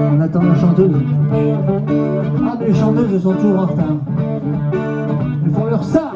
On attend la chanteuse. Ah, mais les chanteuses, elles sont toujours en retard. Elles font leur ça.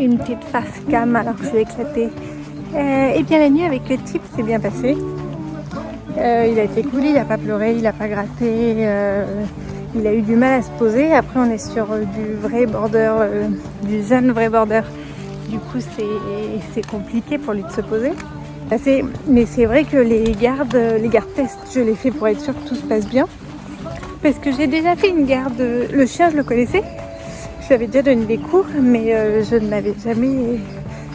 Une petite face cam alors que je vais éclater. Et bien la nuit avec le type s'est bien passé. Il a été cool, il n'a pas pleuré, il n'a pas gratté, il a eu du mal à se poser. Après on est sur du vrai border, du jeune vrai border. Du coup c'est compliqué pour lui de se poser. Mais c'est vrai que les gardes tests, je les fais pour être sûr que tout se passe bien. Parce que j'ai déjà fait une garde, le chien je le connaissais. Je lui avais déjà donné des cours, mais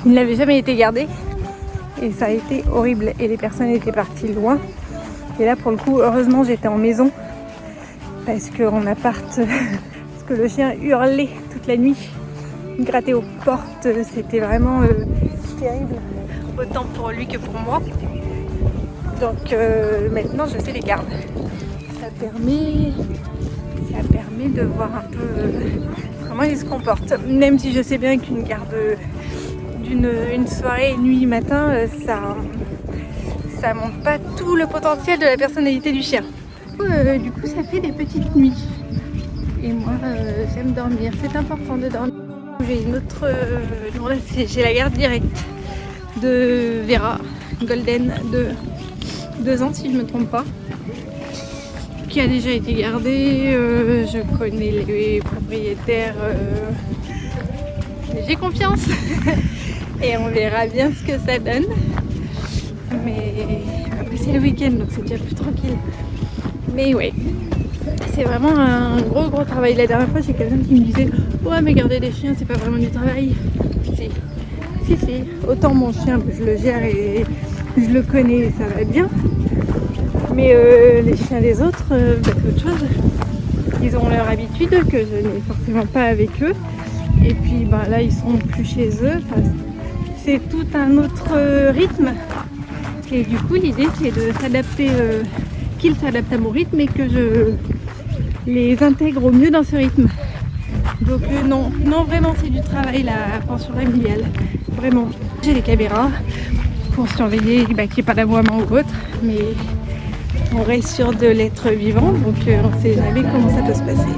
il n'avait jamais été gardé. Et ça a été horrible. Et les personnes étaient parties loin. Et là, pour le coup, heureusement, j'étais en maison. Parce qu'en appart, parce que le chien hurlait toute la nuit. Il grattait aux portes. C'était vraiment terrible. Autant pour lui que pour moi. Donc maintenant, je fais les gardes. Ça permet de voir un peu comment il se comporte. Même si je sais bien qu'une garde d'une soirée, nuit, matin, ça montre pas tout le potentiel de la personnalité du chien. Du coup, ça fait des petites nuits. Et moi, j'aime dormir. C'est important de dormir. J'ai une autre... non, là, j'ai la garde directe de Vera, Golden, de 2 ans, si je ne me trompe pas. Qui a déjà été gardée, je connais les propriétaires, j'ai confiance et on verra bien ce que ça donne. Mais après c'est le week-end donc c'est déjà plus tranquille. Mais ouais, c'est vraiment un gros travail. La dernière fois j'ai quelqu'un qui me disait ouais mais garder des chiens c'est pas vraiment du travail. Si, autant mon chien je le gère et je le connais, ça va bien. Mais les chiens des autres, c'est autre chose. Ils ont leur habitude que je n'ai forcément pas avec eux. Et puis là, ils sont plus chez eux. Enfin, c'est tout un autre rythme. Et du coup, l'idée, c'est de s'adapter, qu'ils s'adaptent à mon rythme et que je les intègre au mieux dans ce rythme. Donc non, vraiment, c'est du travail, la pension familiale. Vraiment. J'ai des caméras pour surveiller qu'il n'y ait pas d'aboiement ou autre. Mais on reste sûr de l'être vivant, donc on ne sait jamais comment ça peut se passer.